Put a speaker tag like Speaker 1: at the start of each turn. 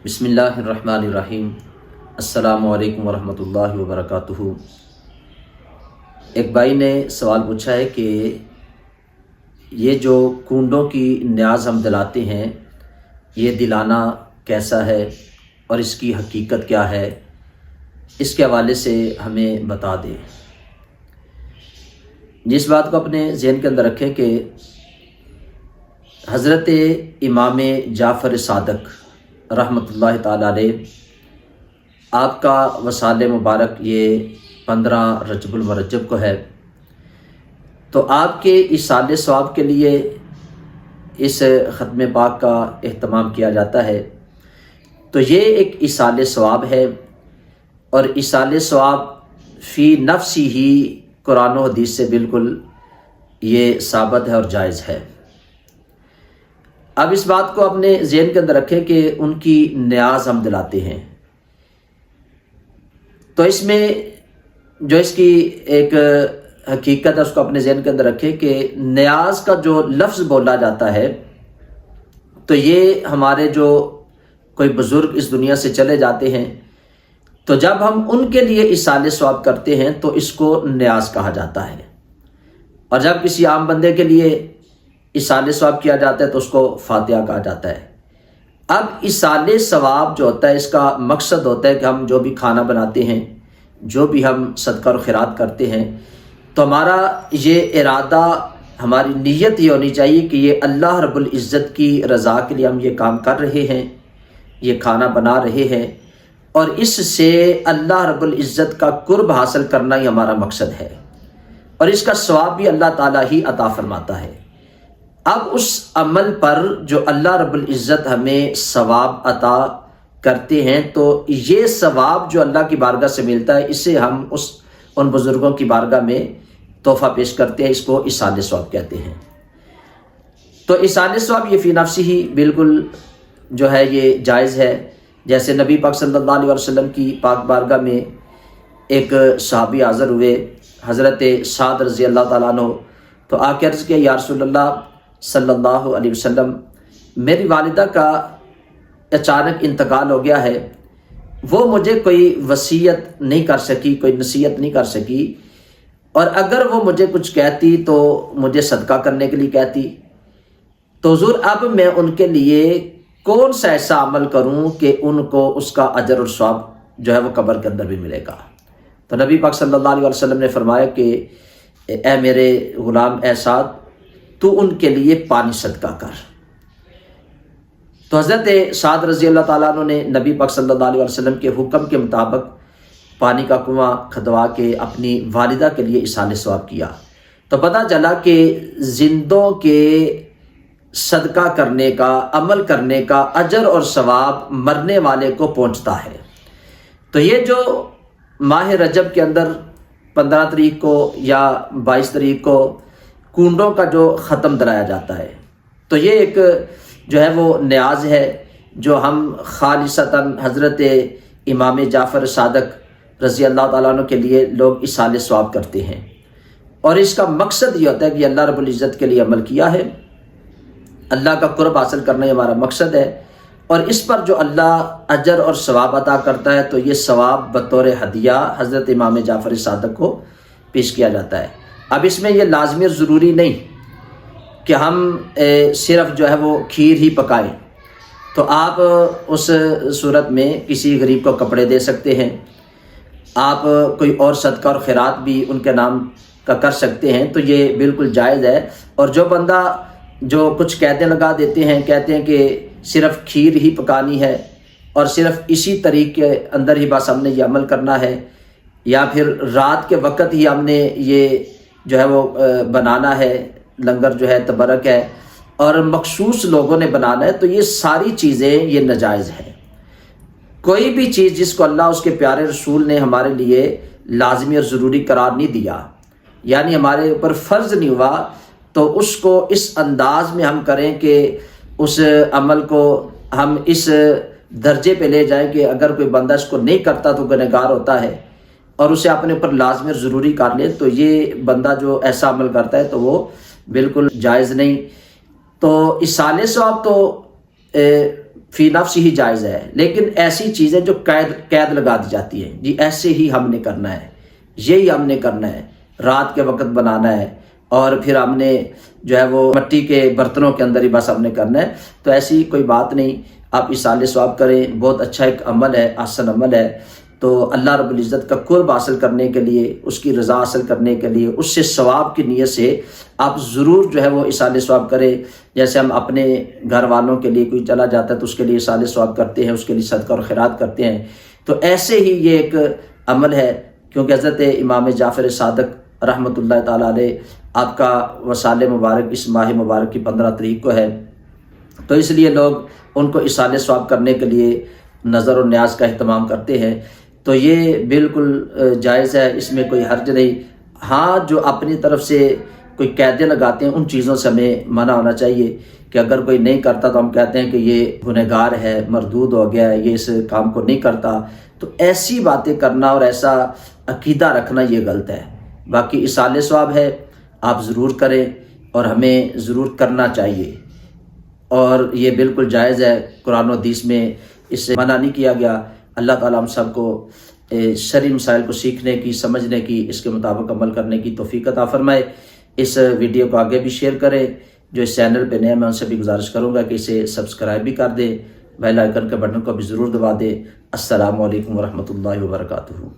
Speaker 1: بسم اللہ الرحمن الرحیم۔ السلام علیکم ورحمۃ اللہ وبرکاتہ۔ ایک بھائی نے سوال پوچھا ہے کہ یہ جو کنڈوں کی نیاز ہم دلاتے ہیں یہ دلانا کیسا ہے اور اس کی حقیقت کیا ہے، اس کے حوالے سے ہمیں بتا دیں۔ جس بات کو اپنے ذہن کے اندر رکھیں کہ حضرت امام جعفر صادق رحمۃ اللہ تعالیٰ علیہ، آپ کا وصال مبارک یہ 15 رجب المرجب کو ہے، تو آپ کے ایصال ثواب کے لیے اس ختم پاک کا اہتمام کیا جاتا ہے۔ تو یہ ایک ایصال ثواب ہے، اور ایصال ثواب فی نفسی ہی قرآن و حدیث سے بالکل یہ ثابت ہے اور جائز ہے۔ اب اس بات کو اپنے ذہن کے اندر رکھیں کہ ان کی نیاز ہم دلاتے ہیں، تو اس میں جو اس کی ایک حقیقت ہے اس کو اپنے ذہن کے اندر رکھیں کہ نیاز کا جو لفظ بولا جاتا ہے تو یہ ہمارے جو کوئی بزرگ اس دنیا سے چلے جاتے ہیں، تو جب ہم ان کے لیے ایصال ثواب کرتے ہیں تو اس کو نیاز کہا جاتا ہے، اور جب کسی عام بندے کے لیے ایصال ثواب کیا جاتا ہے تو اس کو فاتحہ کہا جاتا ہے۔ اب ایصال ثواب جو ہوتا ہے اس کا مقصد ہوتا ہے کہ ہم جو بھی کھانا بناتے ہیں، جو بھی ہم صدقہ اور خیرات کرتے ہیں، تو ہمارا یہ ارادہ، ہماری نیت یہ ہونی چاہیے کہ یہ اللہ رب العزت کی رضا کے لیے ہم یہ کام کر رہے ہیں، یہ کھانا بنا رہے ہیں، اور اس سے اللہ رب العزت کا قرب حاصل کرنا ہی ہمارا مقصد ہے، اور اس کا ثواب بھی اللہ تعالیٰ ہی عطا فرماتا ہے۔ اب اس عمل پر جو اللہ رب العزت ہمیں ثواب عطا کرتے ہیں، تو یہ ثواب جو اللہ کی بارگاہ سے ملتا ہے، اسے ہم ان بزرگوں کی بارگاہ میں تحفہ پیش کرتے ہیں، اس کو ایصال ثواب کہتے ہیں۔ تو ایصال ثواب یہ فی نفسی ہی بالکل جو ہے یہ جائز ہے۔ جیسے نبی پاک صلی اللہ علیہ وسلم کی پاک بارگاہ میں ایک صحابی حاضر ہوئے، حضرت سعد رضی اللہ تعالیٰ عنہ، تو آ کے عرض کیا، یا رسول اللہ صلی اللہ علیہ وسلم، میری والدہ کا اچانک انتقال ہو گیا ہے، وہ مجھے کوئی وصیت نہیں کر سکی، کوئی نصیحت نہیں کر سکی، اور اگر وہ مجھے کچھ کہتی تو مجھے صدقہ کرنے کے لیے کہتی، تو حضور اب میں ان کے لیے کون سا ایسا عمل کروں کہ ان کو اس کا اجر اور ثواب جو ہے وہ قبر کے اندر بھی ملے گا؟ تو نبی پاک صلی اللہ علیہ وسلم نے فرمایا کہ اے میرے غلام، اے سعد، تو ان کے لیے پانی صدقہ کر۔ تو حضرت سعد رضی اللہ تعالیٰ عنہ نے نبی پاک صلی اللہ علیہ وسلم کے حکم کے مطابق پانی کا کنواں کھدوا کے اپنی والدہ کے لیے ایصال ثواب کیا، تو پتہ چلا کہ زندوں کے صدقہ کرنے کا، عمل کرنے کا اجر اور ثواب مرنے والے کو پہنچتا ہے۔ تو یہ جو ماہ رجب کے اندر 15 تاریخ کو یا 22 تاریخ کو کنڈوں کا جو ختم دلایا جاتا ہے، تو یہ ایک جو ہے وہ نیاز ہے جو ہم خالصتاً حضرت امام جعفر صادق رضی اللہ تعالیٰ عنہ کے لیے لوگ ایصال ثواب کرتے ہیں، اور اس کا مقصد یہ ہوتا ہے کہ اللہ رب العزت کے لیے عمل کیا ہے، اللہ کا قرب حاصل کرنا یہ ہمارا مقصد ہے، اور اس پر جو اللہ اجر اور ثواب عطا کرتا ہے تو یہ ثواب بطور ہدیہ حضرت امام جعفر صادق کو پیش کیا جاتا ہے۔ اب اس میں یہ لازمی اور ضروری نہیں کہ ہم صرف جو ہے وہ کھیر ہی پکائیں، تو آپ اس صورت میں کسی غریب کو کپڑے دے سکتے ہیں، آپ کوئی اور صدقہ اور خیرات بھی ان کے نام کا کر سکتے ہیں، تو یہ بالکل جائز ہے۔ اور جو بندہ جو کچھ قیدیں لگا دیتے ہیں، کہتے ہیں کہ صرف کھیر ہی پکانی ہے اور صرف اسی طریقے کے اندر ہی بس ہم نے یہ عمل کرنا ہے، یا پھر رات کے وقت ہی ہم نے یہ جو ہے وہ بنانا ہے، لنگر جو ہے تبرک ہے، اور مخصوص لوگوں نے بنانا ہے، تو یہ ساری چیزیں یہ ناجائز ہیں۔ کوئی بھی چیز جس کو اللہ اس کے پیارے رسول نے ہمارے لیے لازمی اور ضروری قرار نہیں دیا، یعنی ہمارے اوپر فرض نہیں ہوا، تو اس کو اس انداز میں ہم کریں کہ اس عمل کو ہم اس درجے پہ لے جائیں کہ اگر کوئی بندہ اس کو نہیں کرتا تو گنہگار ہوتا ہے، اور اسے اپنے اوپر لازمی اور ضروری کر لے، تو یہ بندہ جو ایسا عمل کرتا ہے تو وہ بالکل جائز نہیں۔ تو ایصال ثواب تو فی نفس ہی جائز ہے، لیکن ایسی چیزیں جو قید لگا دی جاتی ہیں، جی ایسے ہی ہم نے کرنا ہے، یہی ہم نے کرنا ہے، رات کے وقت بنانا ہے اور پھر ہم نے جو ہے وہ مٹی کے برتنوں کے اندر ہی بس ہم نے کرنا ہے، تو ایسی کوئی بات نہیں۔ آپ ایصال ثواب کریں، بہت اچھا ایک عمل ہے، احسن عمل ہے۔ تو اللہ رب العزت کا قرب حاصل کرنے کے لیے، اس کی رضا حاصل کرنے کے لیے، اس سے ثواب کی نیت سے آپ ضرور جو ہے وہ ایصال ثواب کریں۔ جیسے ہم اپنے گھر والوں کے لیے کوئی چلا جاتا ہے تو اس کے لیے ایصال ثواب کرتے ہیں، اس کے لیے صدقہ اور خیرات کرتے ہیں، تو ایسے ہی یہ ایک عمل ہے، کیونکہ حضرت امام جعفر صادق رحمۃ اللہ تعالیٰ علیہ آپ کا وصال مبارک اس ماہ مبارک کی 15 تاریخ کو ہے، تو اس لیے لوگ ان کو ایصال ثواب کرنے کے لیے نظر و نیاز کا اہتمام کرتے ہیں، تو یہ بالکل جائز ہے، اس میں کوئی حرج نہیں۔ ہاں جو اپنی طرف سے کوئی قیدیں لگاتے ہیں ان چیزوں سے ہمیں منع ہونا چاہیے، کہ اگر کوئی نہیں کرتا تو ہم کہتے ہیں کہ یہ گنہگار ہے، مردود ہو گیا ہے، یہ اس کام کو نہیں کرتا، تو ایسی باتیں کرنا اور ایسا عقیدہ رکھنا یہ غلط ہے۔ باقی ایصال ثواب ہے، آپ ضرور کریں اور ہمیں ضرور کرنا چاہیے، اور یہ بالکل جائز ہے، قرآن و حدیث میں اس سے منع نہیں کیا گیا۔ اللہ تعالیٰ ہم سب کو شرعی مسائل کو سیکھنے کی، سمجھنے کی، اس کے مطابق عمل کرنے کی توفیق عطا فرمائے۔ اس ویڈیو کو آگے بھی شیئر کریں، جو اس چینل پہ نئے میں ان سے بھی گزارش کروں گا کہ اسے سبسکرائب بھی کر دیں، بیل آئیکن کے بٹن کو بھی ضرور دبا دیں۔ السلام علیکم ورحمۃ اللہ وبرکاتہ۔